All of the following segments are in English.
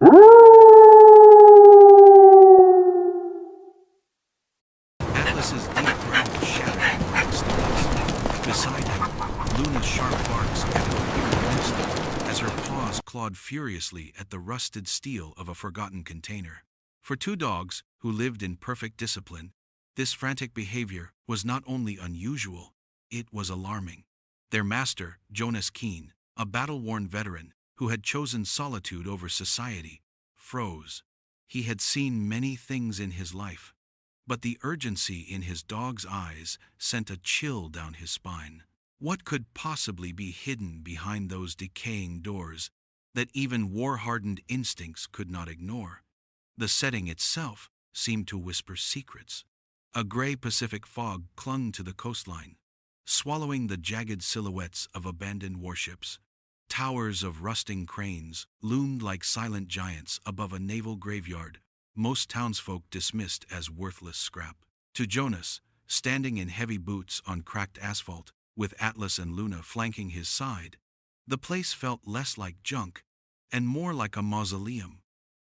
Atlas's deep growl shattered the night stillness. Beside him, Luna's sharp barks echoed through the mist as her paws clawed furiously at the rusted steel of a forgotten container. For two dogs who lived in perfect discipline, this frantic behavior was not only unusual, it was alarming. Their master, Jonas Keene, a battle-worn veteran who had chosen solitude over society, froze. He had seen many things in his life, but the urgency in his dog's eyes sent a chill down his spine. What could possibly be hidden behind those decaying doors that even war-hardened instincts could not ignore? The setting itself seemed to whisper secrets. A gray Pacific fog clung to the coastline, swallowing the jagged silhouettes of abandoned warships. Towers of rusting cranes loomed like silent giants above a naval graveyard most townsfolk dismissed as worthless scrap. To Jonas, standing in heavy boots on cracked asphalt, with Atlas and Luna flanking his side, the place felt less like junk and more like a mausoleum,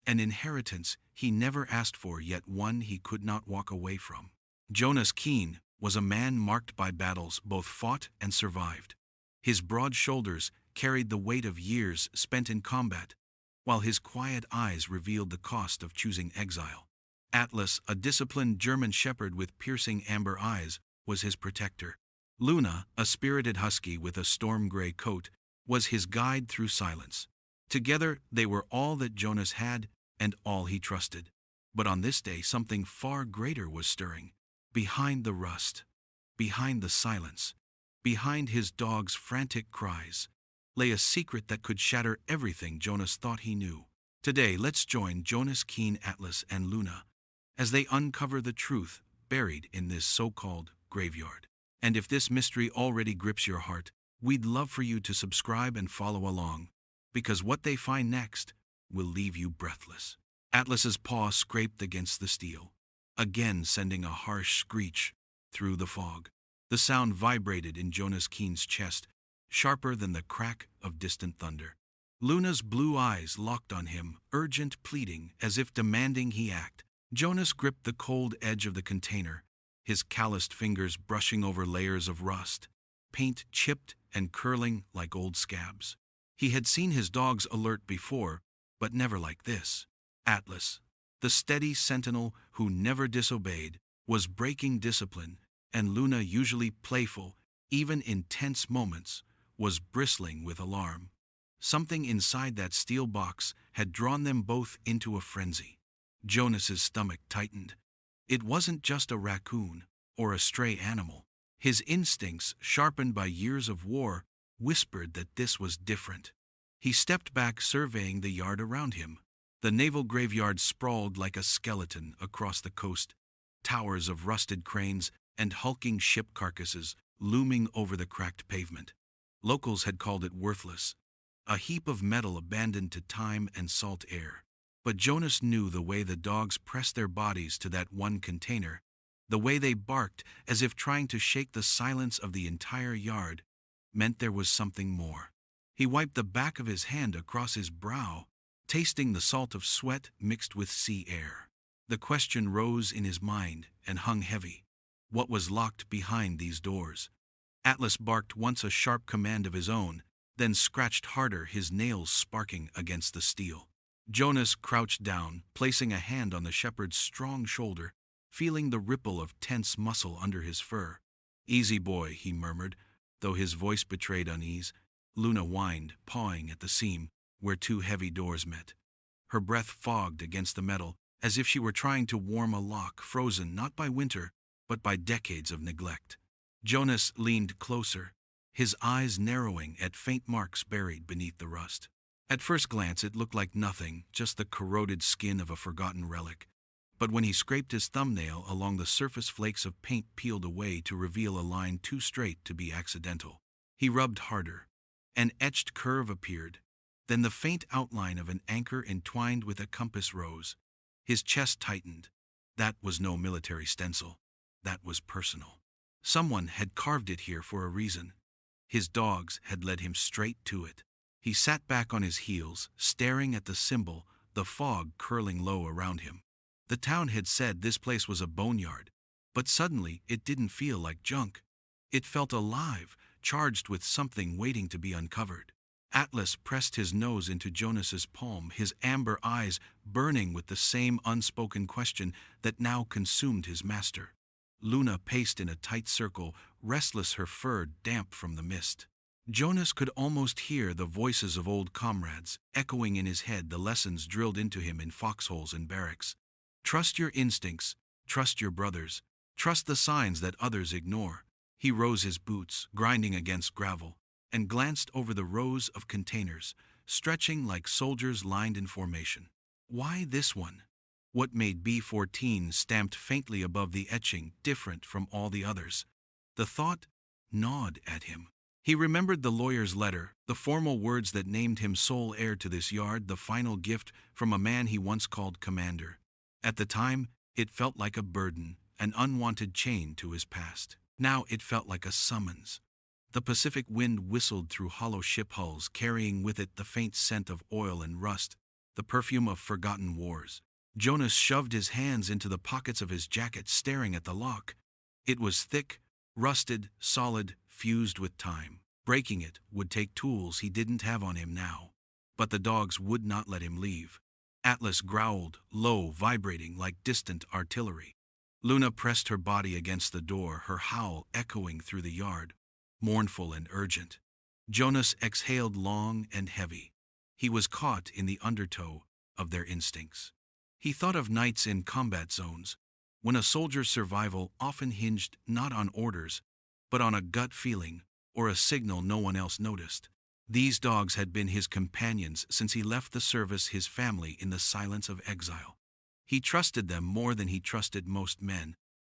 an inheritance he never asked for, yet one he could not walk away from. Jonas Keene was a man marked by battles both fought and survived. His broad shoulders carried the weight of years spent in combat, while his quiet eyes revealed the cost of choosing exile. Atlas, a disciplined German shepherd with piercing amber eyes, was his protector. Luna, a spirited husky with a storm-gray coat, was his guide through silence. Together, they were all that Jonas had and all he trusted. But on this day, something far greater was stirring. Behind the rust, behind the silence, behind his dog's frantic cries, lay a secret that could shatter everything Jonas thought he knew. Today, let's join Jonas Keene, Atlas, and Luna as they uncover the truth buried in this so-called graveyard. And if this mystery already grips your heart, we'd love for you to subscribe and follow along, because what they find next will leave you breathless. Atlas's paw scraped against the steel, again sending a harsh screech through the fog. The sound vibrated in Jonas Keene's chest, sharper than the crack of distant thunder. Luna's blue eyes locked on him, urgent, pleading, as if demanding he act. Jonas gripped the cold edge of the container, his calloused fingers brushing over layers of rust, paint chipped and curling like old scabs. He had seen his dogs alert before, but never like this. Atlas, the steady sentinel who never disobeyed, was breaking discipline, and Luna, usually playful, even in tense moments, was bristling with alarm. Something inside that steel box had drawn them both into a frenzy. Jonas's stomach tightened. It wasn't just a raccoon or a stray animal. His instincts, sharpened by years of war, whispered that this was different. He stepped back, surveying the yard around him. The naval graveyard sprawled like a skeleton across the coast, towers of rusted cranes and hulking ship carcasses looming over the cracked pavement. Locals had called it worthless, a heap of metal abandoned to time and salt air. But Jonas knew the way the dogs pressed their bodies to that one container, the way they barked as if trying to shake the silence of the entire yard, meant there was something more. He wiped the back of his hand across his brow, tasting the salt of sweat mixed with sea air. The question rose in his mind and hung heavy. What was locked behind these doors? Atlas barked once, a sharp command of his own, then scratched harder, his nails sparking against the steel. Jonas crouched down, placing a hand on the shepherd's strong shoulder, feeling the ripple of tense muscle under his fur. "Easy, boy," he murmured, though his voice betrayed unease. Luna whined, pawing at the seam where two heavy doors met. Her breath fogged against the metal, as if she were trying to warm a lock frozen not by winter, but by decades of neglect. Jonas leaned closer, his eyes narrowing at faint marks buried beneath the rust. At first glance it looked like nothing, just the corroded skin of a forgotten relic. But when he scraped his thumbnail along the surface, flakes of paint peeled away to reveal a line too straight to be accidental. He rubbed harder. An etched curve appeared, then the faint outline of an anchor entwined with a compass rose. His chest tightened. That was no military stencil. That was personal. Someone had carved it here for a reason. His dogs had led him straight to it. He sat back on his heels, staring at the symbol the fog curling low around him. The town had said this place was a boneyard, but suddenly it didn't feel like junk. It felt alive, charged with something waiting to be uncovered. Atlas pressed his nose into Jonas's palm, his amber eyes burning with the same unspoken question that now consumed his master. Luna paced in a tight circle, restless, her fur damp from the mist. Jonas could almost hear the voices of old comrades, echoing in his head the lessons drilled into him in foxholes and barracks. Trust your instincts, trust your brothers, trust the signs that others ignore. He rose his boots, grinding against gravel, and glanced over the rows of containers, stretching like soldiers lined in formation. Why this one? What made B-14 stamped faintly above the etching different from all the others? The thought gnawed at him. He remembered the lawyer's letter, the formal words that named him sole heir to this yard, the final gift from a man he once called commander. At the time, it felt like a burden, an unwanted chain to his past. Now it felt like a summons. The Pacific wind whistled through hollow ship hulls, carrying with it the faint scent of oil and rust, the perfume of forgotten wars. Jonas shoved his hands into the pockets of his jacket, staring at the lock. It was thick, rusted, solid, fused with time. Breaking it would take tools he didn't have on him now. But the dogs would not let him leave. Atlas growled, low, vibrating like distant artillery. Luna pressed her body against the door, her howl echoing through the yard, mournful and urgent. Jonas exhaled long and heavy. He was caught in the undertow of their instincts. He thought of nights in combat zones, when a soldier's survival often hinged not on orders, but on a gut feeling or a signal no one else noticed. These dogs had been his companions since he left the service, his family, in the silence of exile. He trusted them more than he trusted most men,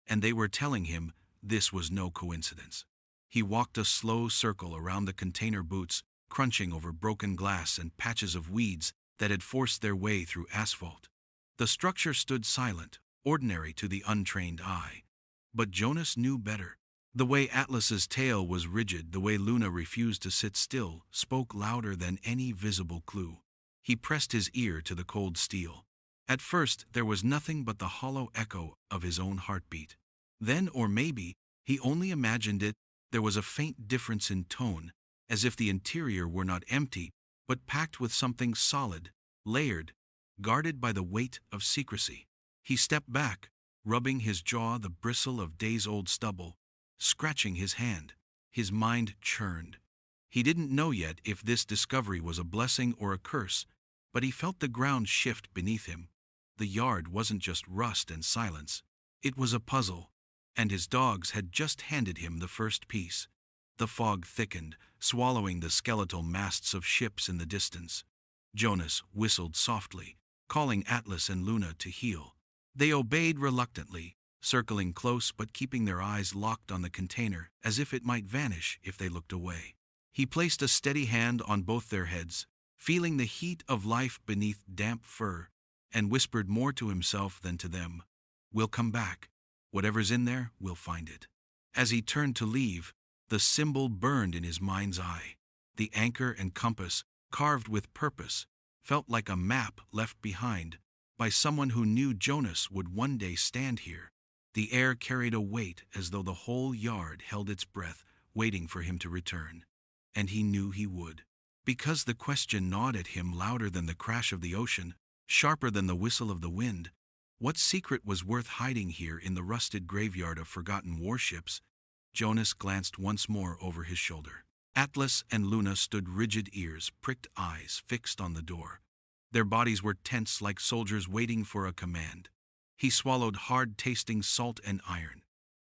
and they were telling him this was no coincidence. He walked a slow circle around the container boots, crunching over broken glass and patches of weeds that had forced their way through asphalt. The structure stood silent, ordinary to the untrained eye. But Jonas knew better. The way Atlas's tail was rigid, the way Luna refused to sit still, spoke louder than any visible clue. He pressed his ear to the cold steel. At first, there was nothing but the hollow echo of his own heartbeat. Then, or maybe, he only imagined it, there was a faint difference in tone, as if the interior were not empty, but packed with something solid, layered, guarded by the weight of secrecy. He stepped back, rubbing his jaw, the bristle of days-old stubble, scratching his hand. His mind churned. He didn't know yet if this discovery was a blessing or a curse, but he felt the ground shift beneath him. The yard wasn't just rust and silence. It was a puzzle, and his dogs had just handed him the first piece. The fog thickened, swallowing the skeletal masts of ships in the distance. Jonas whistled softly, calling Atlas and Luna to heel. They obeyed reluctantly, circling close but keeping their eyes locked on the container, as if it might vanish if they looked away. He placed a steady hand on both their heads, feeling the heat of life beneath damp fur, and whispered more to himself than to them. "We'll come back. Whatever's in there, we'll find it." As he turned to leave, the symbol burned in his mind's eye. The anchor and compass, carved with purpose, felt like a map left behind by someone who knew Jonas would one day stand here. The air carried a weight as though the whole yard held its breath, waiting for him to return. And he knew he would. Because the question gnawed at him louder than the crash of the ocean, sharper than the whistle of the wind. What secret was worth hiding here in the rusted graveyard of forgotten warships? Jonas glanced once more over his shoulder. Atlas and Luna stood, rigid ears, pricked eyes fixed on the door. Their bodies were tense like soldiers waiting for a command. He swallowed hard-tasting salt and iron.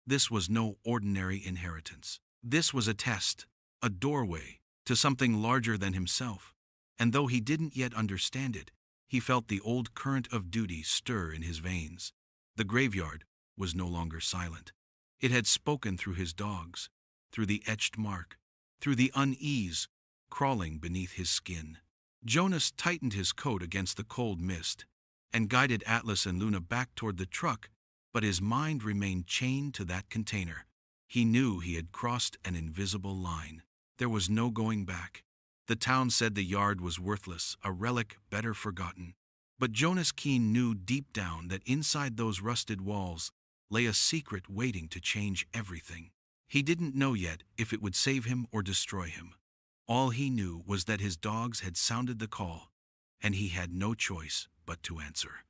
This was no ordinary inheritance. This was a test, a doorway, to something larger than himself. And though he didn't yet understand it, he felt the old current of duty stir in his veins. The graveyard was no longer silent. It had spoken through his dogs, through the etched mark, through the unease crawling beneath his skin. Jonas tightened his coat against the cold mist and guided Atlas and Luna back toward the truck, but his mind remained chained to that container. He knew he had crossed an invisible line. There was no going back. The town said the yard was worthless, a relic better forgotten. But Jonas Keene knew deep down that inside those rusted walls lay a secret waiting to change everything. He didn't know yet if it would save him or destroy him. All he knew was that his dogs had sounded the call, and he had no choice but to answer.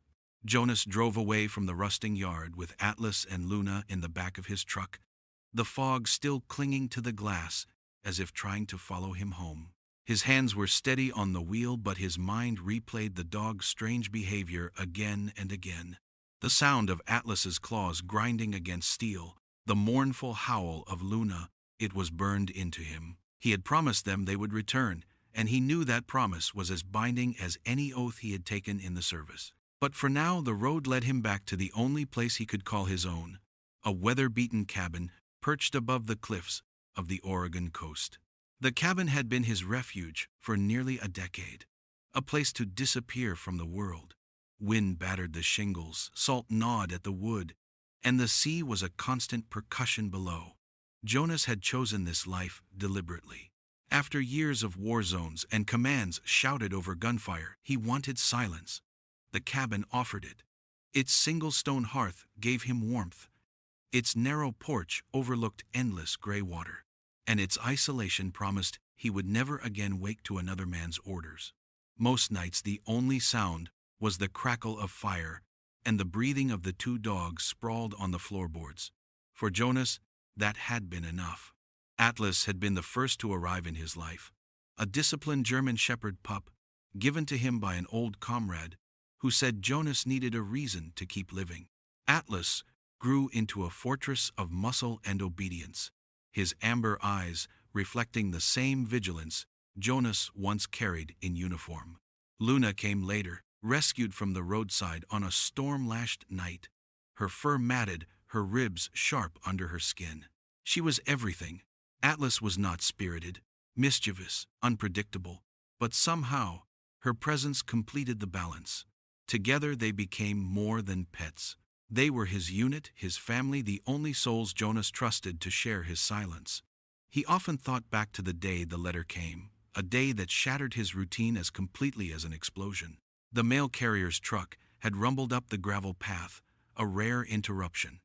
Jonas drove away from the rusting yard with Atlas and Luna in the back of his truck, the fog still clinging to the glass as if trying to follow him home. His hands were steady on the wheel, but his mind replayed the dog's strange behavior again and again. The sound of Atlas's claws grinding against steel, the mournful howl of Luna, it was burned into him. He had promised them they would return, and he knew that promise was as binding as any oath he had taken in the service. But for now, the road led him back to the only place he could call his own, a weather-beaten cabin perched above the cliffs of the Oregon coast. The cabin had been his refuge for nearly a decade, a place to disappear from the world. Wind battered the shingles, salt gnawed at the wood, and the sea was a constant percussion below. Jonas had chosen this life deliberately. After years of war zones and commands shouted over gunfire, he wanted silence. The cabin offered it. Its single stone hearth gave him warmth. Its narrow porch overlooked endless gray water, and its isolation promised he would never again wake to another man's orders. Most nights the only sound was the crackle of fire and the breathing of the two dogs sprawled on the floorboards. For Jonas, that had been enough. Atlas had been the first to arrive in his life, a disciplined German shepherd pup, given to him by an old comrade who said Jonas needed a reason to keep living. Atlas grew into a fortress of muscle and obedience, his amber eyes reflecting the same vigilance Jonas once carried in uniform. Luna came later, rescued from the roadside on a storm-lashed night, her fur matted, her ribs sharp under her skin. She was everything. Atlas was not spirited, mischievous, unpredictable, but somehow her presence completed the balance. Together they became more than pets. They were his unit, his family, the only souls Jonas trusted to share his silence. He often thought back to the day the letter came, a day that shattered his routine as completely as an explosion. The mail carrier's truck had rumbled up the gravel path, a rare interruption.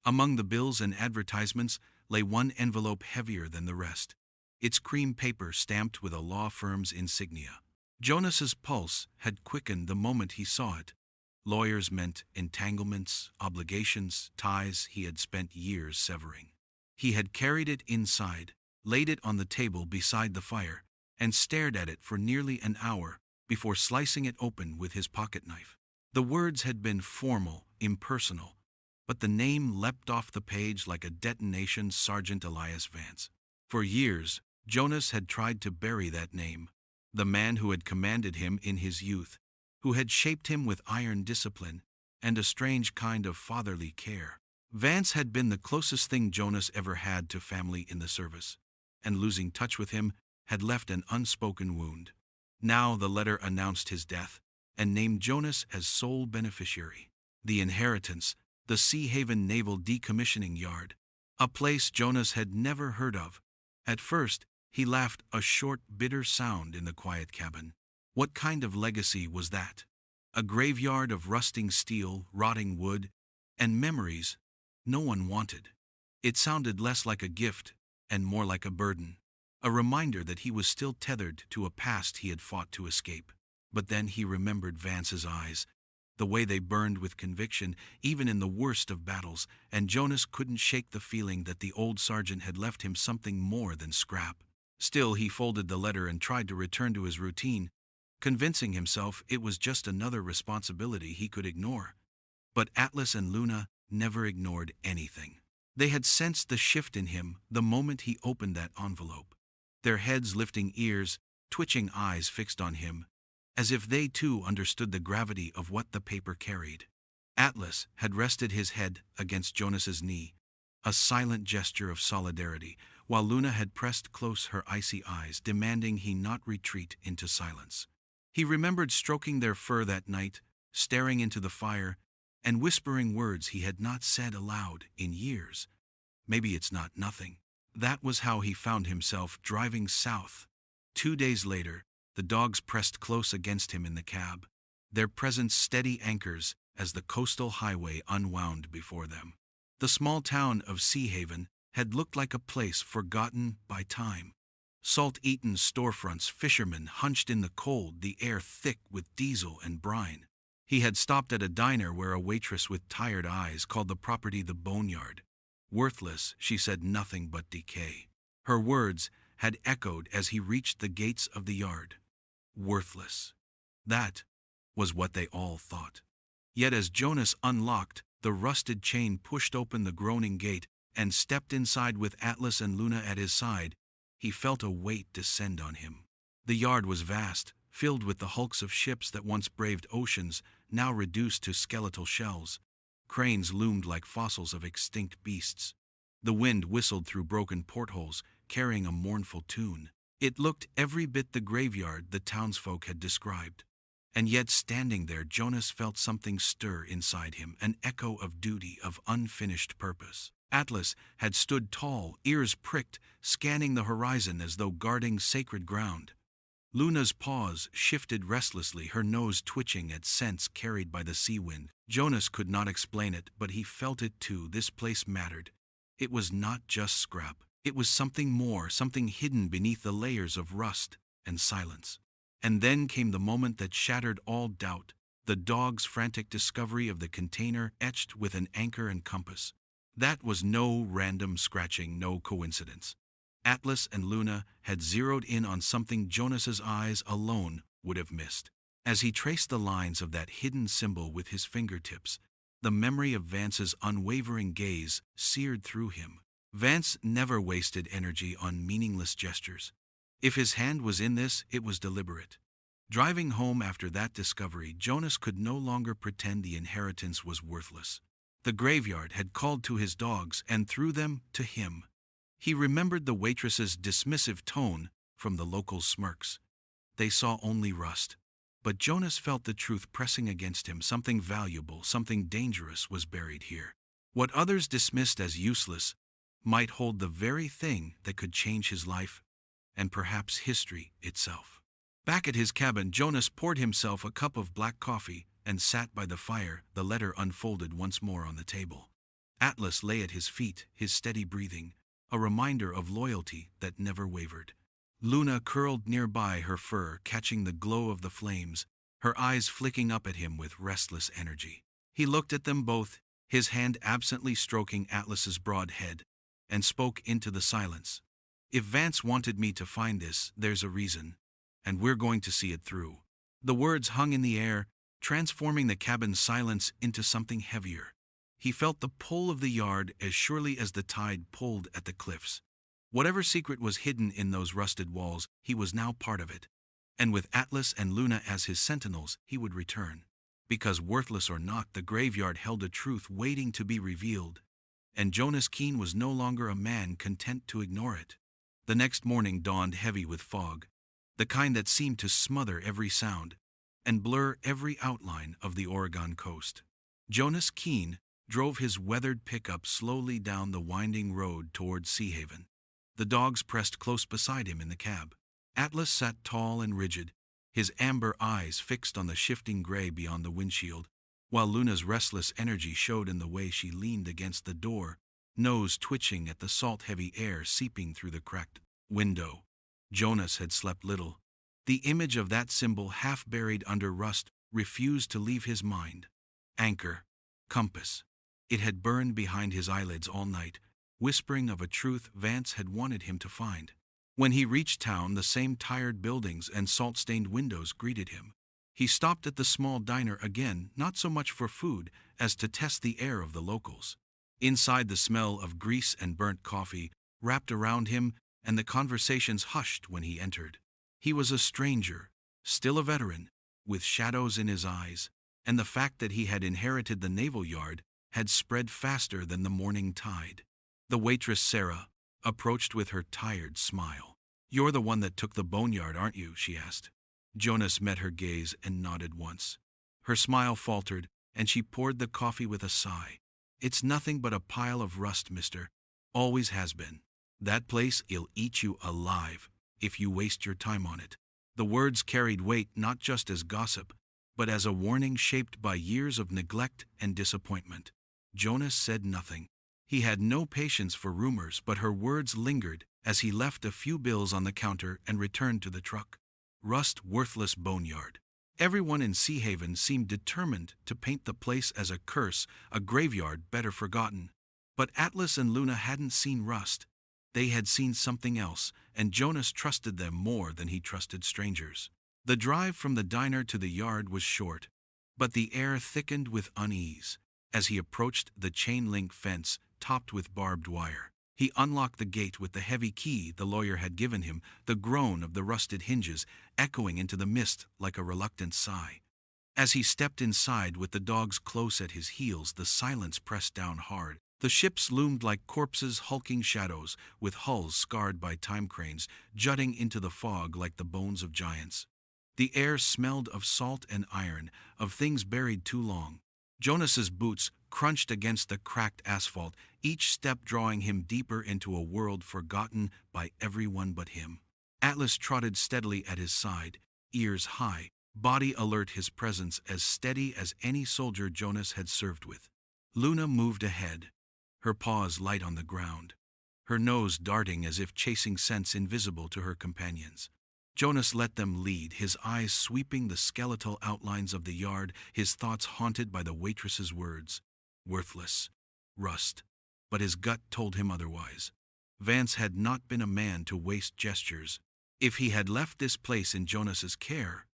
Among the bills and advertisements lay one envelope heavier than the rest, its cream paper stamped with a law firm's insignia. Jonas's pulse had quickened the moment he saw it. Lawyers meant entanglements, obligations, ties he had spent years severing. He had carried it inside, laid it on the table beside the fire, and stared at it for nearly an hour before slicing it open with his pocket knife. The words had been formal, impersonal, but the name leapt off the page like a detonation: Sergeant Elias Vance. For years, Jonas had tried to bury that name, the man who had commanded him in his youth, who had shaped him with iron discipline and a strange kind of fatherly care. Vance had been the closest thing Jonas ever had to family in the service, and losing touch with him had left an unspoken wound. Now the letter announced his death and named Jonas as sole beneficiary. The inheritance, the Sea Haven Naval Decommissioning Yard, a place Jonas had never heard of. At first, he laughed, a short, bitter sound in the quiet cabin. What kind of legacy was that? A graveyard of rusting steel, rotting wood, and memories no one wanted. It sounded less like a gift and more like a burden, a reminder that he was still tethered to a past he had fought to escape. But then he remembered Vance's eyes, the way they burned with conviction even in the worst of battles, and Jonas couldn't shake the feeling that the old sergeant had left him something more than scrap. Still, he folded the letter and tried to return to his routine, convincing himself it was just another responsibility he could ignore. But Atlas and Luna never ignored anything. They had sensed the shift in him the moment he opened that envelope, their heads lifting, ears twitching, eyes fixed on him, as if they too understood the gravity of what the paper carried. Atlas had rested his head against Jonas's knee, a silent gesture of solidarity, while Luna had pressed close her icy eyes, demanding he not retreat into silence. He remembered stroking their fur that night, staring into the fire, and whispering words he had not said aloud in years. Maybe it's not nothing. That was how he found himself driving south. 2 days later, the dogs pressed close against him in the cab, their presence steady anchors as the coastal highway unwound before them. The small town of Sea Haven had looked like a place forgotten by time. Salt-eaten storefronts, fishermen hunched in the cold, the air thick with diesel and brine. He had stopped at a diner where a waitress with tired eyes called the property the boneyard. Worthless, she said, nothing but decay. Her words had echoed as he reached the gates of the yard. Worthless. That was what they all thought. Yet as Jonas unlocked the rusted chain, pushed open the groaning gate, and stepped inside with Atlas and Luna at his side, he felt a weight descend on him. The yard was vast, filled with the hulks of ships that once braved oceans, now reduced to skeletal shells. Cranes loomed like fossils of extinct beasts. The wind whistled through broken portholes, carrying a mournful tune. It looked every bit the graveyard the townsfolk had described. And yet, standing there, Jonas felt something stir inside him, an echo of duty, of unfinished purpose. Atlas had stood tall, ears pricked, scanning the horizon as though guarding sacred ground. Luna's paws shifted restlessly, her nose twitching at scents carried by the sea wind. Jonas could not explain it, but he felt it too. This place mattered. It was not just scrap. It was something more, something hidden beneath the layers of rust and silence. And then came the moment that shattered all doubt, the dog's frantic discovery of the container etched with an anchor and compass. That was no random scratching, no coincidence. Atlas and Luna had zeroed in on something Jonas's eyes alone would have missed. As he traced the lines of that hidden symbol with his fingertips, the memory of Vance's unwavering gaze seared through him. Vance never wasted energy on meaningless gestures. If his hand was in this, it was deliberate. Driving home after that discovery, Jonas could no longer pretend the inheritance was worthless. The graveyard had called to his dogs, and through them, to him. He remembered the waitress's dismissive tone from the locals' smirks. They saw only rust. But Jonas felt the truth pressing against him. Something valuable, something dangerous was buried here. What others dismissed as useless might hold the very thing that could change his life, and perhaps history itself. Back at his cabin, Jonas poured himself a cup of black coffee and sat by the fire, the letter unfolded once more on the table. Atlas lay at his feet, his steady breathing, a reminder of loyalty that never wavered. Luna curled nearby, her fur catching the glow of the flames, her eyes flicking up at him with restless energy. He looked at them both, his hand absently stroking Atlas's broad head, and spoke into the silence. If Vance wanted me to find this, there's a reason, and we're going to see it through. The words hung in the air, transforming the cabin's silence into something heavier. He felt the pull of the yard as surely as the tide pulled at the cliffs. Whatever secret was hidden in those rusted walls, he was now part of it. And with Atlas and Luna as his sentinels, he would return. Because worthless or not, the graveyard held a truth waiting to be revealed. And Jonas Keene was no longer a man content to ignore it. The next morning dawned heavy with fog, the kind that seemed to smother every sound and blur every outline of the Oregon coast. Jonas Keene drove his weathered pickup slowly down the winding road toward Sea Haven. The dogs pressed close beside him in the cab. Atlas sat tall and rigid, his amber eyes fixed on the shifting gray beyond the windshield, while Luna's restless energy showed in the way she leaned against the door, nose twitching at the salt-heavy air seeping through the cracked window. Jonas had slept little. The image of that symbol, half buried under rust, refused to leave his mind. Anchor, compass. It had burned behind his eyelids all night, whispering of a truth Vance had wanted him to find. When he reached town, the same tired buildings and salt-stained windows greeted him. He stopped at the small diner again, not so much for food as to test the air of the locals. Inside, the smell of grease and burnt coffee wrapped around him, and the conversations hushed when he entered. He was a stranger, still a veteran, with shadows in his eyes, and the fact that he had inherited the naval yard had spread faster than the morning tide. The waitress, Sarah, approached with her tired smile. "You're the one that took the boneyard, aren't you?" she asked. Jonas met her gaze and nodded once. Her smile faltered, and she poured the coffee with a sigh. "It's nothing but a pile of rust, mister. Always has been. That place—'ll eat you alive if you waste your time on it." The words carried weight not just as gossip, but as a warning shaped by years of neglect and disappointment. Jonas said nothing. He had no patience for rumors, but her words lingered as he left a few bills on the counter and returned to the truck. Rust, worthless boneyard. Everyone in Sea Haven seemed determined to paint the place as a curse, a graveyard better forgotten. But Atlas and Luna hadn't seen Rust. They had seen something else, and Jonas trusted them more than he trusted strangers. The drive from the diner to the yard was short, but the air thickened with unease. As he approached the chain-link fence, topped with barbed wire, he unlocked the gate with the heavy key the lawyer had given him, the groan of the rusted hinges echoing into the mist like a reluctant sigh. As he stepped inside with the dogs close at his heels, the silence pressed down hard. The ships loomed like corpses, hulking shadows, with hulls scarred by time cranes, jutting into the fog like the bones of giants. The air smelled of salt and iron, of things buried too long. Jonas's boots crunched against the cracked asphalt, each step drawing him deeper into a world forgotten by everyone but him. Atlas trotted steadily at his side, ears high, body alert, his presence as steady as any soldier Jonas had served with. Luna moved ahead, her paws light on the ground, her nose darting as if chasing scents invisible to her companions. Jonas let them lead, his eyes sweeping the skeletal outlines of the yard, his thoughts haunted by the waitress's words. Worthless. Rust. But his gut told him otherwise. Vance had not been a man to waste gestures. If he had left this place in Jonas's care,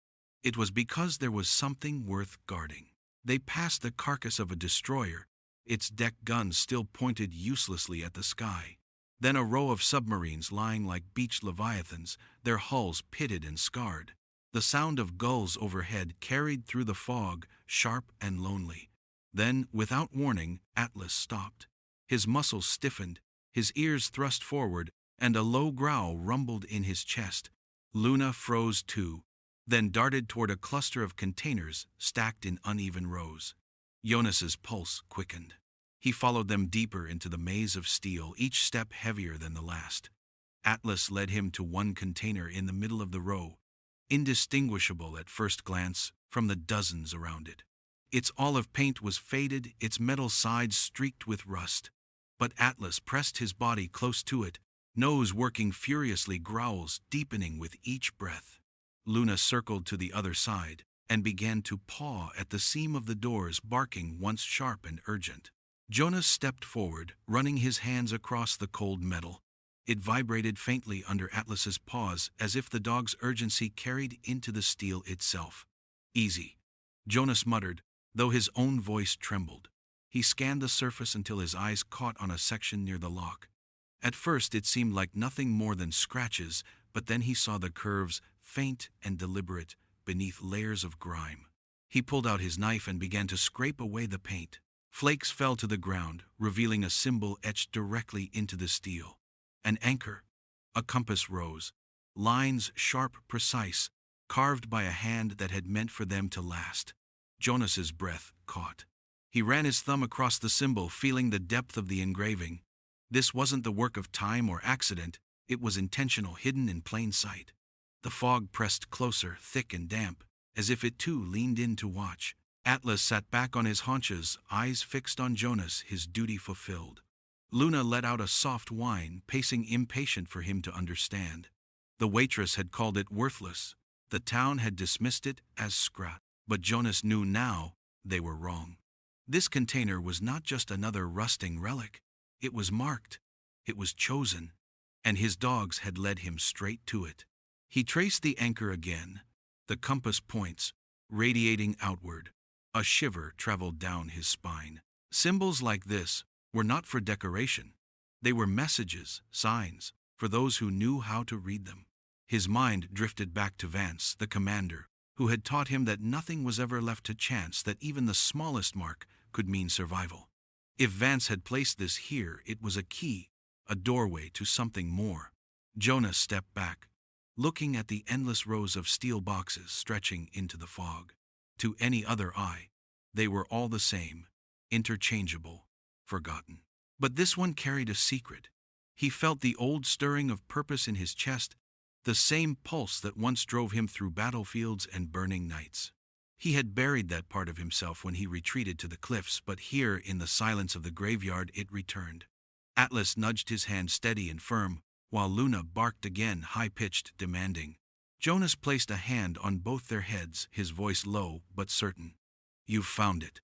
it was because there was something worth guarding. They passed the carcass of a destroyer, its deck guns still pointed uselessly at the sky. Then a row of submarines lying like beached leviathans, their hulls pitted and scarred. The sound of gulls overhead carried through the fog, sharp and lonely. Then, without warning, Atlas stopped. His muscles stiffened, his ears thrust forward, and a low growl rumbled in his chest. Luna froze too, then darted toward a cluster of containers stacked in uneven rows. Jonas's pulse quickened. He followed them deeper into the maze of steel, each step heavier than the last. Atlas led him to one container in the middle of the row, indistinguishable at first glance from the dozens around it. Its olive paint was faded, its metal sides streaked with rust. But Atlas pressed his body close to it, nose working furiously, growls deepening with each breath. Luna circled to the other side and began to paw at the seam of the doors, barking once sharp and urgent. Jonas stepped forward, running his hands across the cold metal. It vibrated faintly under Atlas's paws, as if the dog's urgency carried into the steel itself. Easy, Jonas muttered, though his own voice trembled. He scanned the surface until his eyes caught on a section near the lock. At first it seemed like nothing more than scratches, but then he saw the curves, faint and deliberate, beneath layers of grime. He pulled out his knife and began to scrape away the paint. Flakes fell to the ground, revealing a symbol etched directly into the steel. An anchor. A compass rose. Lines sharp, precise, carved by a hand that had meant for them to last. Jonas's breath caught. He ran his thumb across the symbol, feeling the depth of the engraving. This wasn't the work of time or accident, it was intentional, hidden in plain sight. The fog pressed closer, thick and damp, as if it too leaned in to watch. Atlas sat back on his haunches, eyes fixed on Jonas, his duty fulfilled. Luna let out a soft whine, pacing impatient for him to understand. The waitress had called it worthless. The town had dismissed it as scrap. But Jonas knew now they were wrong. This container was not just another rusting relic. It was marked. It was chosen. And his dogs had led him straight to it. He traced the anchor again, the compass points, radiating outward. A shiver traveled down his spine. Symbols like this were not for decoration. They were messages, signs, for those who knew how to read them. His mind drifted back to Vance, the commander, who had taught him that nothing was ever left to chance, that even the smallest mark could mean survival. If Vance had placed this here, it was a key, a doorway to something more. Jonas stepped back, looking at the endless rows of steel boxes stretching into the fog. To any other eye, they were all the same, interchangeable, forgotten. But this one carried a secret. He felt the old stirring of purpose in his chest, the same pulse that once drove him through battlefields and burning nights. He had buried that part of himself when he retreated to the cliffs, but here, in the silence of the graveyard, it returned. Atlas nudged his hand steady and firm, while Luna barked again, high-pitched, demanding. Jonas placed a hand on both their heads, his voice low but certain. "You've found it.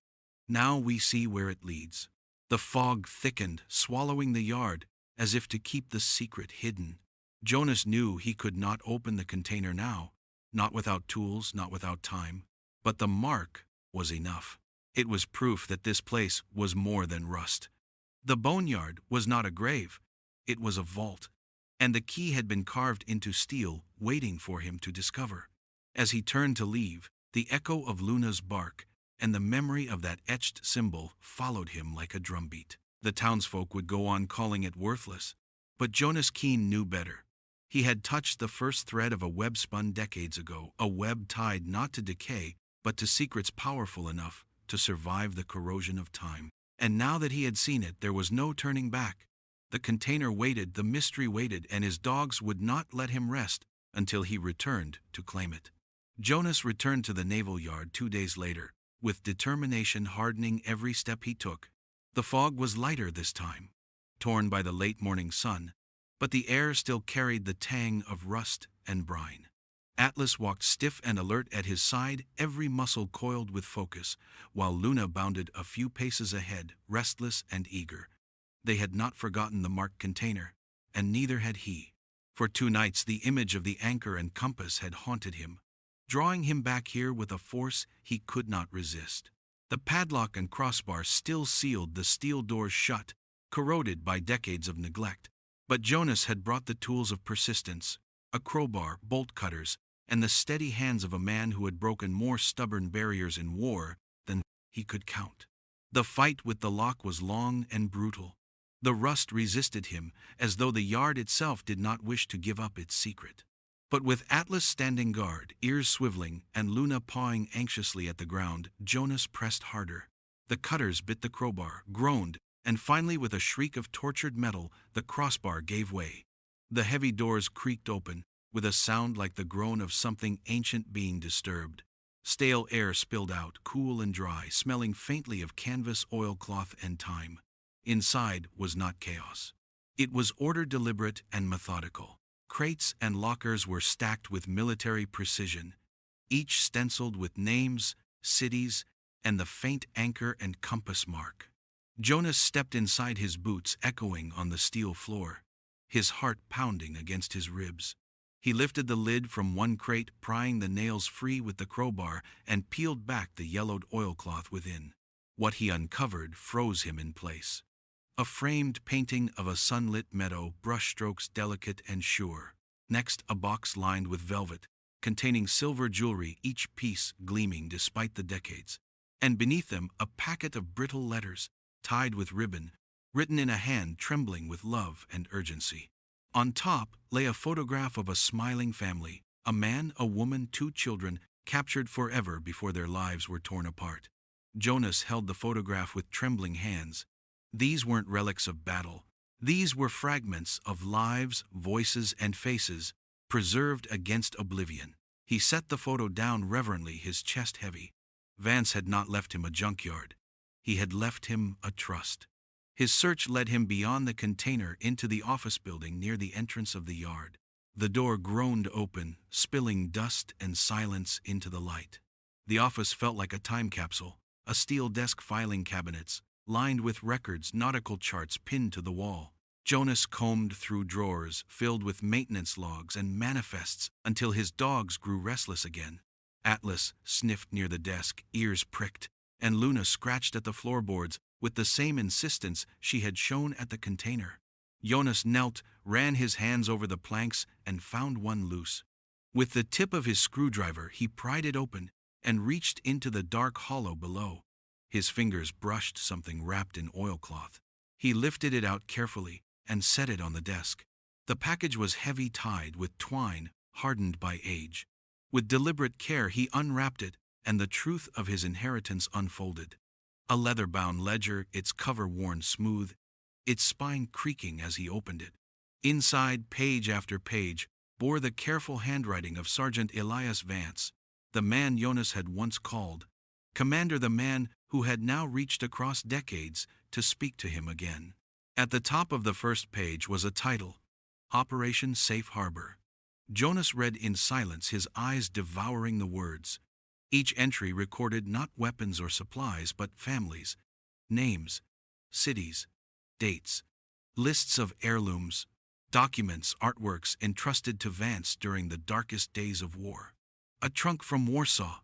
Now we see where it leads." The fog thickened, swallowing the yard, as if to keep the secret hidden. Jonas knew he could not open the container now, not without tools, not without time. But the mark was enough. It was proof that this place was more than rust. The boneyard was not a grave, it was a vault, and the key had been carved into steel, waiting for him to discover. As he turned to leave, the echo of Luna's bark and the memory of that etched symbol followed him like a drumbeat. The townsfolk would go on calling it worthless, but Jonas Keene knew better. He had touched the first thread of a web spun decades ago, a web tied not to decay, but to secrets powerful enough to survive the corrosion of time. And now that he had seen it, there was no turning back. The container waited, the mystery waited, and his dogs would not let him rest until he returned to claim it. Jonas returned to the naval yard 2 days later, with determination hardening every step he took. The fog was lighter this time, torn by the late morning sun, but the air still carried the tang of rust and brine. Atlas walked stiff and alert at his side, every muscle coiled with focus, while Luna bounded a few paces ahead, restless and eager. They had not forgotten the marked container, and neither had he. For 2 nights the image of the anchor and compass had haunted him, drawing him back here with a force he could not resist. The padlock and crossbar still sealed the steel doors shut, corroded by decades of neglect. But Jonas had brought the tools of persistence, a crowbar, bolt cutters, and the steady hands of a man who had broken more stubborn barriers in war than he could count. The fight with the lock was long and brutal. The rust resisted him, as though the yard itself did not wish to give up its secret. But with Atlas standing guard, ears swiveling, and Luna pawing anxiously at the ground, Jonas pressed harder. The cutters bit the crowbar, groaned, and finally, with a shriek of tortured metal, the crossbar gave way. The heavy doors creaked open, with a sound like the groan of something ancient being disturbed. Stale air spilled out, cool and dry, smelling faintly of canvas, oilcloth, and time. Inside was not chaos. It was order, deliberate and methodical. Crates and lockers were stacked with military precision, each stenciled with names, cities, and the faint anchor and compass mark. Jonas stepped inside, his boots echoing on the steel floor, his heart pounding against his ribs. He lifted the lid from one crate, prying the nails free with the crowbar, and peeled back the yellowed oilcloth within. What he uncovered froze him in place. A framed painting of a sunlit meadow, brushstrokes delicate and sure. Next, a box lined with velvet, containing silver jewelry, each piece gleaming despite the decades. And beneath them, a packet of brittle letters, tied with ribbon, written in a hand trembling with love and urgency. On top lay a photograph of a smiling family, a man, a woman, 2 children, captured forever before their lives were torn apart. Jonas held the photograph with trembling hands. These weren't relics of battle. These were fragments of lives, voices, and faces, preserved against oblivion. He set the photo down reverently, his chest heavy. Vance had not left him a junkyard. He had left him a trust. His search led him beyond the container into the office building near the entrance of the yard. The door groaned open, spilling dust and silence into the light. The office felt like a time capsule, a steel desk, filing cabinets, lined with records, nautical charts pinned to the wall. Jonas combed through drawers filled with maintenance logs and manifests until his dogs grew restless again. Atlas sniffed near the desk, ears pricked, and Luna scratched at the floorboards with the same insistence she had shown at the container. Jonas knelt, ran his hands over the planks, and found one loose. With the tip of his screwdriver, he pried it open and reached into the dark hollow below. His fingers brushed something wrapped in oilcloth. He lifted it out carefully and set it on the desk. The package was heavy, tied with twine hardened by age. With deliberate care, he unwrapped it, and the truth of his inheritance unfolded. A leather-bound ledger, its cover worn smooth, its spine creaking as he opened it. Inside, page after page, bore the careful handwriting of Sergeant Elias Vance, the man Jonas had once called Commander, the man who had now reached across decades to speak to him again. At the top of the first page was a title, Operation Safe Harbor. Jonas read in silence, his eyes devouring the words. Each entry recorded not weapons or supplies, but families, names, cities, dates, lists of heirlooms, documents, artworks entrusted to Vance during the darkest days of war. A trunk from Warsaw,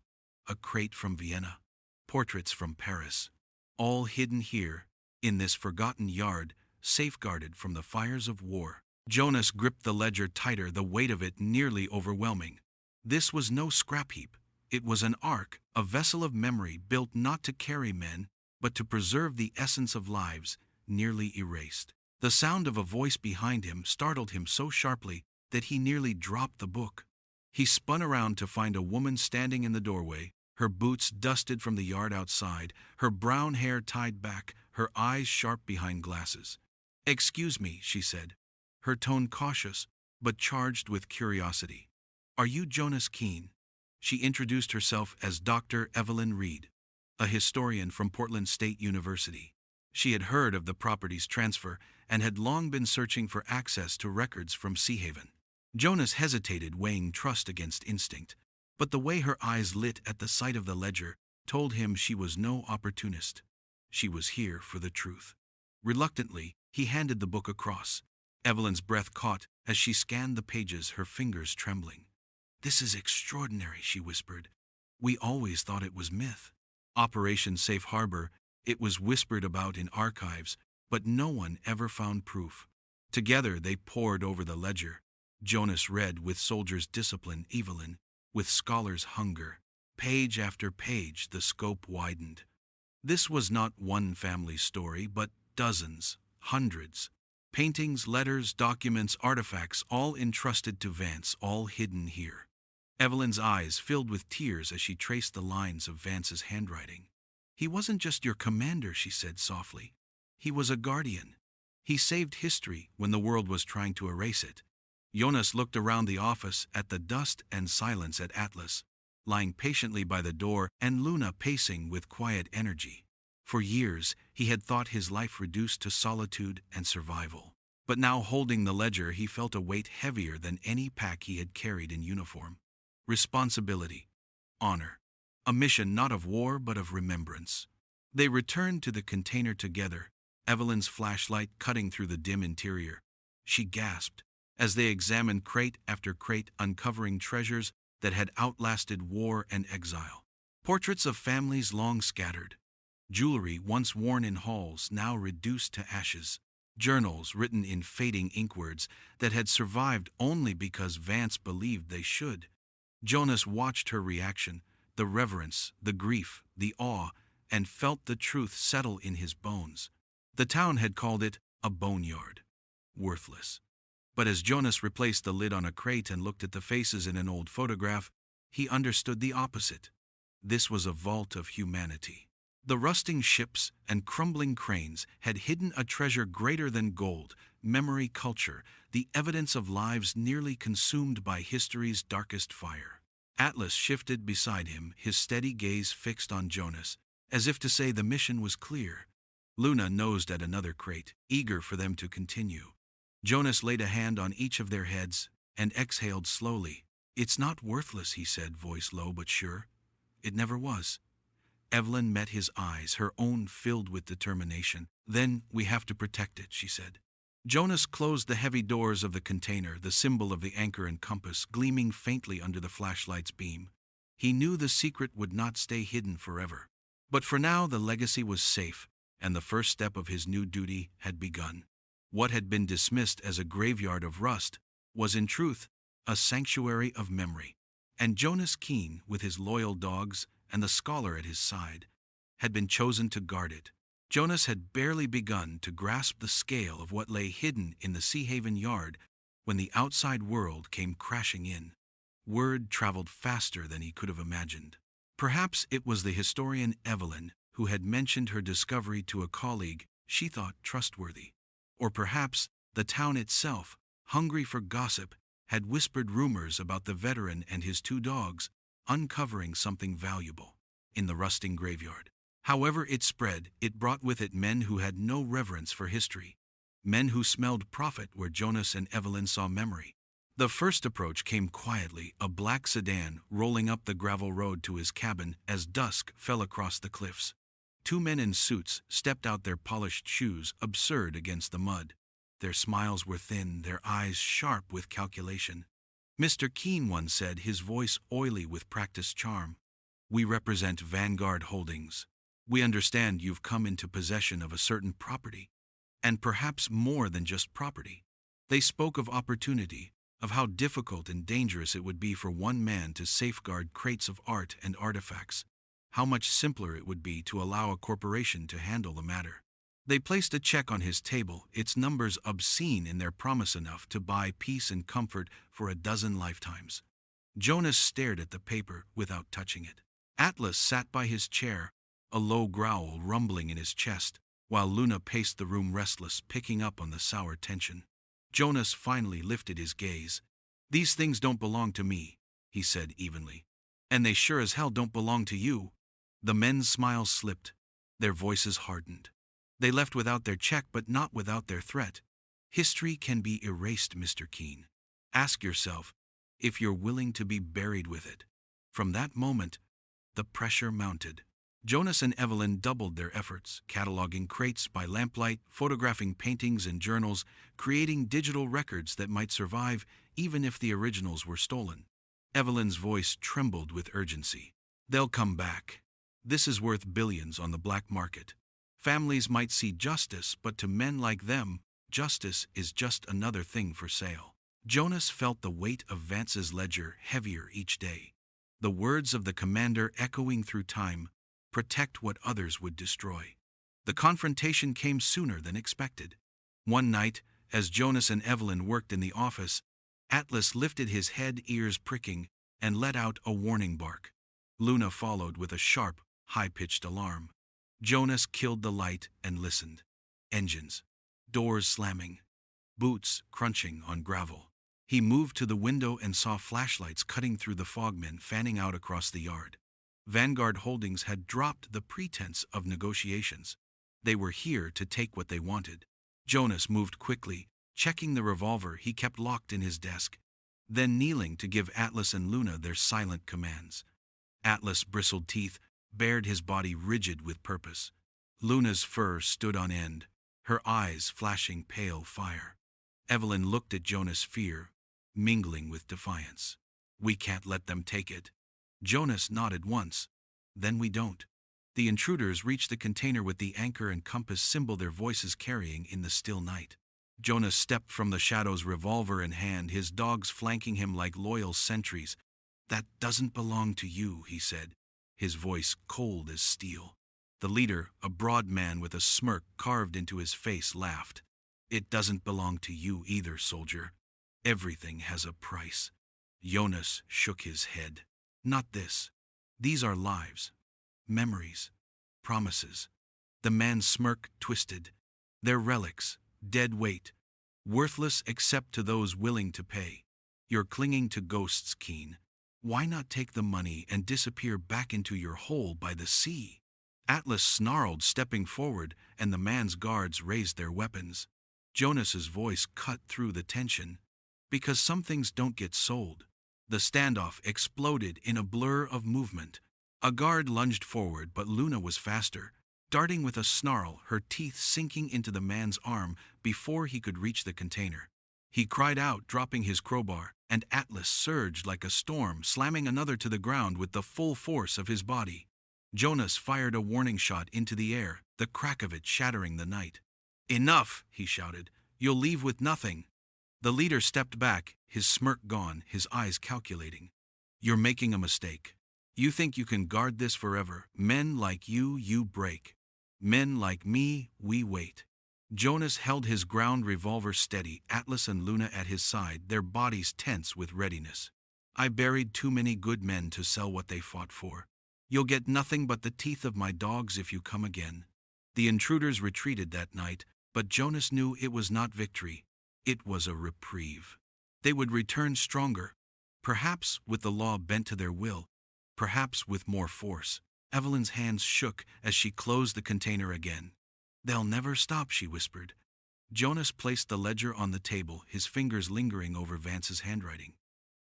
a crate from Vienna, portraits from Paris, all hidden here, in this forgotten yard, safeguarded from the fires of war. Jonas gripped the ledger tighter, the weight of it nearly overwhelming. This was no scrap heap. It was an ark, a vessel of memory built not to carry men, but to preserve the essence of lives nearly erased. The sound of a voice behind him startled him so sharply that he nearly dropped the book. He spun around to find a woman standing in the doorway, her boots dusted from the yard outside, her brown hair tied back, her eyes sharp behind glasses. "Excuse me," she said, her tone cautious, but charged with curiosity. "Are you Jonas Keene?" She introduced herself as Dr. Evelyn Reed, a historian from Portland State University. She had heard of the property's transfer and had long been searching for access to records from Seahaven. Jonas hesitated, weighing trust against instinct, but the way her eyes lit at the sight of the ledger told him she was no opportunist. She was here for the truth. Reluctantly, he handed the book across. Evelyn's breath caught as she scanned the pages, her fingers trembling. "This is extraordinary," she whispered. "We always thought it was myth. Operation Safe Harbor, it was whispered about in archives, but no one ever found proof." Together they pored over the ledger. Jonas read with soldiers' discipline, Evelyn with scholars' hunger. Page after page the scope widened. This was not one family's story, but dozens, hundreds. Paintings, letters, documents, artifacts, all entrusted to Vance, all hidden here. Evelyn's eyes filled with tears as she traced the lines of Vance's handwriting. "He wasn't just your commander," she said softly. "He was a guardian. He saved history when the world was trying to erase it." Jonas looked around the office at the dust and silence, at Atlas, lying patiently by the door, and Luna pacing with quiet energy. For years, he had thought his life reduced to solitude and survival. But now, holding the ledger, he felt a weight heavier than any pack he had carried in uniform. Responsibility, honor, a mission not of war but of remembrance. They returned to the container together, Evelyn's flashlight cutting through the dim interior. She gasped as they examined crate after crate, uncovering treasures that had outlasted war and exile. Portraits of families long scattered. Jewelry once worn in halls, now reduced to ashes. Journals written in fading inkwords that had survived only because Vance believed they should. Jonas watched her reaction, the reverence, the grief, the awe, and felt the truth settle in his bones. The town had called it a boneyard. Worthless. But as Jonas replaced the lid on a crate and looked at the faces in an old photograph, he understood the opposite. This was a vault of humanity. The rusting ships and crumbling cranes had hidden a treasure greater than gold, memory, culture, the evidence of lives nearly consumed by history's darkest fire. Atlas shifted beside him, his steady gaze fixed on Jonas, as if to say the mission was clear. Luna nosed at another crate, eager for them to continue. Jonas laid a hand on each of their heads and exhaled slowly. "It's not worthless," he said, voice low but sure. "It never was." Evelyn met his eyes, her own filled with determination. "Then we have to protect it," she said. Jonas closed the heavy doors of the container, the symbol of the anchor and compass gleaming faintly under the flashlight's beam. He knew the secret would not stay hidden forever. But for now the legacy was safe, and the first step of his new duty had begun. What had been dismissed as a graveyard of rust was in truth a sanctuary of memory. And Jonas Keene, with his loyal dogs and the scholar at his side, had been chosen to guard it. Jonas had barely begun to grasp the scale of what lay hidden in the Seahaven yard when the outside world came crashing in. Word traveled faster than he could have imagined. Perhaps it was the historian Evelyn who had mentioned her discovery to a colleague she thought trustworthy. Or perhaps the town itself, hungry for gossip, had whispered rumors about the veteran and his two dogs, uncovering something valuable in the rusting graveyard. However it spread, it brought with it men who had no reverence for history, men who smelled profit where Jonas and Evelyn saw memory. The first approach came quietly, a black sedan rolling up the gravel road to his cabin as dusk fell across the cliffs. Two men in suits stepped out, their polished shoes absurd against the mud. Their smiles were thin, their eyes sharp with calculation. "Mr. Keene," one said, his voice oily with practiced charm. "We represent Vanguard Holdings. We understand you've come into possession of a certain property, and perhaps more than just property." They spoke of opportunity, of how difficult and dangerous it would be for one man to safeguard crates of art and artifacts, how much simpler it would be to allow a corporation to handle the matter. They placed a check on his table, its numbers obscene in their promise, enough to buy peace and comfort for a dozen lifetimes. Jonas stared at the paper without touching it. Atlas sat by his chair, a low growl rumbling in his chest, while Luna paced the room restless, picking up on the sour tension. Jonas finally lifted his gaze. "These things don't belong to me," he said evenly. "And they sure as hell don't belong to you." The men's smiles slipped. Their voices hardened. They left without their check, but not without their threat. "History can be erased, Mr. Keene. Ask yourself if you're willing to be buried with it." From that moment, the pressure mounted. Jonas and Evelyn doubled their efforts, cataloging crates by lamplight, photographing paintings and journals, creating digital records that might survive even if the originals were stolen. Evelyn's voice trembled with urgency. "They'll come back. This is worth billions on the black market. Families might see justice, but to men like them, justice is just another thing for sale." Jonas felt the weight of Vance's ledger heavier each day. The words of the commander echoing through time, "Protect what others would destroy." The confrontation came sooner than expected. One night, as Jonas and Evelyn worked in the office, Atlas lifted his head, ears pricking, and let out a warning bark. Luna followed with a sharp, high-pitched alarm. Jonas killed the light and listened. Engines. Doors slamming. Boots crunching on gravel. He moved to the window and saw flashlights cutting through the fogmen fanning out across the yard. Vanguard Holdings had dropped the pretense of negotiations. They were here to take what they wanted. Jonas moved quickly, checking the revolver he kept locked in his desk, then kneeling to give Atlas and Luna their silent commands. Atlas' bristled teeth bared his body rigid with purpose. Luna's fur stood on end, her eyes flashing pale fire. Evelyn looked at Jonas, fear mingling with defiance. "We can't let them take it." Jonas nodded once. "Then we don't." The intruders reached the container with the anchor and compass symbol, their voices carrying in the still night. Jonas stepped from the shadows, revolver in hand, his dogs flanking him like loyal sentries. "That doesn't belong to you," he said, his voice cold as steel. The leader, a broad man with a smirk carved into his face, laughed. "It doesn't belong to you either, soldier. Everything has a price." Jonas shook his head. "Not this. These are lives, memories, promises." The man's smirk twisted. "They're relics, dead weight, worthless except to those willing to pay. You're clinging to ghosts, Keene. Why not take the money and disappear back into your hole by the sea?" Atlas snarled, stepping forward, and the man's guards raised their weapons. Jonas's voice cut through the tension. "Because some things don't get sold." The standoff exploded in a blur of movement. A guard lunged forward, but Luna was faster, darting with a snarl, her teeth sinking into the man's arm before he could reach the container. He cried out, dropping his crowbar, and Atlas surged like a storm, slamming another to the ground with the full force of his body. Jonas fired a warning shot into the air, the crack of it shattering the night. "Enough," he shouted. "You'll leave with nothing." The leader stepped back, his smirk gone, his eyes calculating. "You're making a mistake. You think you can guard this forever. Men like you break. Men like me, we wait." Jonas held his ground, revolver steady, Atlas and Luna at his side, their bodies tense with readiness. "I buried too many good men to sell what they fought for. You'll get nothing but the teeth of my dogs if you come again." The intruders retreated that night, but Jonas knew it was not victory. It was a reprieve. They would return stronger, perhaps with the law bent to their will, perhaps with more force. Evelyn's hands shook as she closed the container again. "They'll never stop," she whispered. Jonas placed the ledger on the table, his fingers lingering over Vance's handwriting.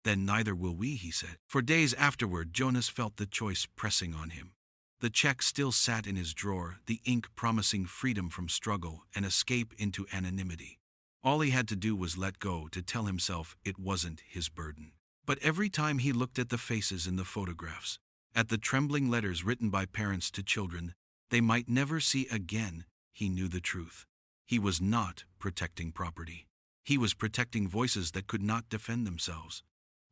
"Then neither will we," he said. For days afterward, Jonas felt the choice pressing on him. The check still sat in his drawer, the ink promising freedom from struggle and escape into anonymity. All he had to do was let go, to tell himself it wasn't his burden. But every time he looked at the faces in the photographs, at the trembling letters written by parents to children they might never see again, he knew the truth. He was not protecting property. He was protecting voices that could not defend themselves.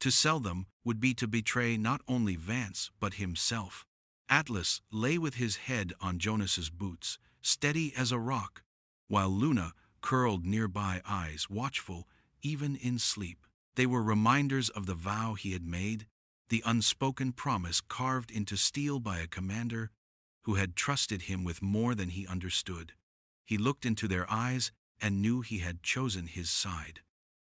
To sell them would be to betray not only Vance, but himself. Atlas lay with his head on Jonas's boots, steady as a rock, while Luna curled nearby, eyes watchful even in sleep. They were reminders of the vow he had made, the unspoken promise carved into steel by a commander who had trusted him with more than he understood. He looked into their eyes and knew he had chosen his side.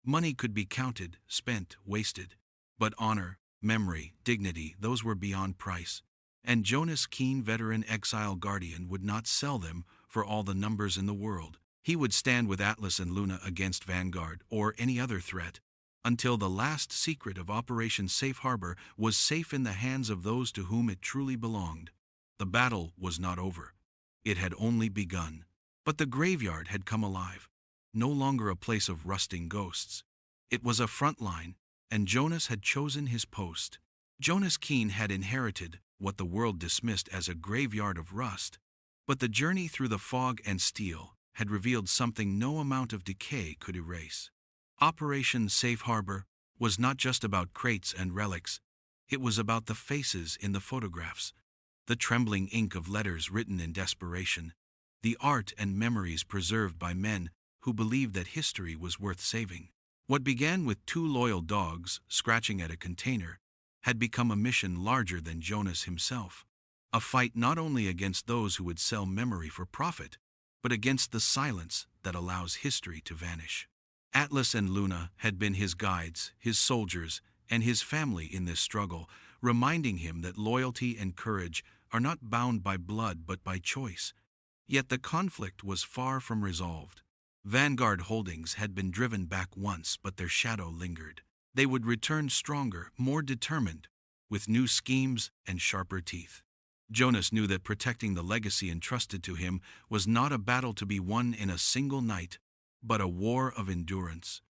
Money could be counted, spent, wasted. But honor, memory, dignity, those were beyond price. And Jonas, keen veteran exile guardian, would not sell them for all the numbers in the world. He would stand with Atlas and Luna against Vanguard or any other threat, until the last secret of Operation Safe Harbor was safe in the hands of those to whom it truly belonged. The battle was not over. It had only begun. But the graveyard had come alive, no longer a place of rusting ghosts. It was a front line, and Jonas had chosen his post. Jonas Keene had inherited what the world dismissed as a graveyard of rust, but the journey through the fog and steel had revealed something no amount of decay could erase. Operation Safe Harbor was not just about crates and relics. It was about the faces in the photographs, the trembling ink of letters written in desperation, the art and memories preserved by men who believed that history was worth saving. What began with two loyal dogs scratching at a container had become a mission larger than Jonas himself, a fight not only against those who would sell memory for profit, but against the silence that allows history to vanish. Atlas and Luna had been his guides, his soldiers, and his family in this struggle, reminding him that loyalty and courage are not bound by blood but by choice. Yet the conflict was far from resolved. Vanguard holdings had been driven back once, but their shadow lingered. They would return stronger, more determined, with new schemes and sharper teeth. Jonas knew that protecting the legacy entrusted to him was not a battle to be won in a single night, but a war of endurance.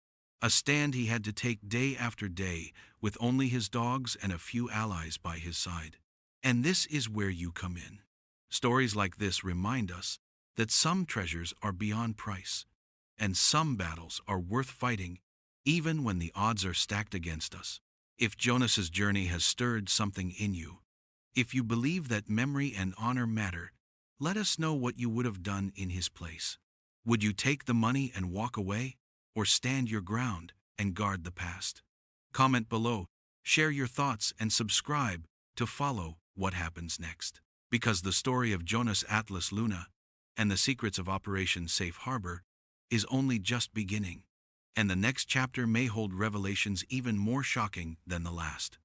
A stand he had to take day after day, with only his dogs and a few allies by his side. And this is where you come in. Stories like this remind us that some treasures are beyond price, and some battles are worth fighting, even when the odds are stacked against us. If Jonas's journey has stirred something in you, if you believe that memory and honor matter, let us know what you would have done in his place. Would you take the money and walk away, or stand your ground and guard the past? Comment below, share your thoughts, and subscribe to follow what happens next. Because the story of Jonas, Atlas, Luna, and the secrets of Operation Safe Harbor is only just beginning, and the next chapter may hold revelations even more shocking than the last.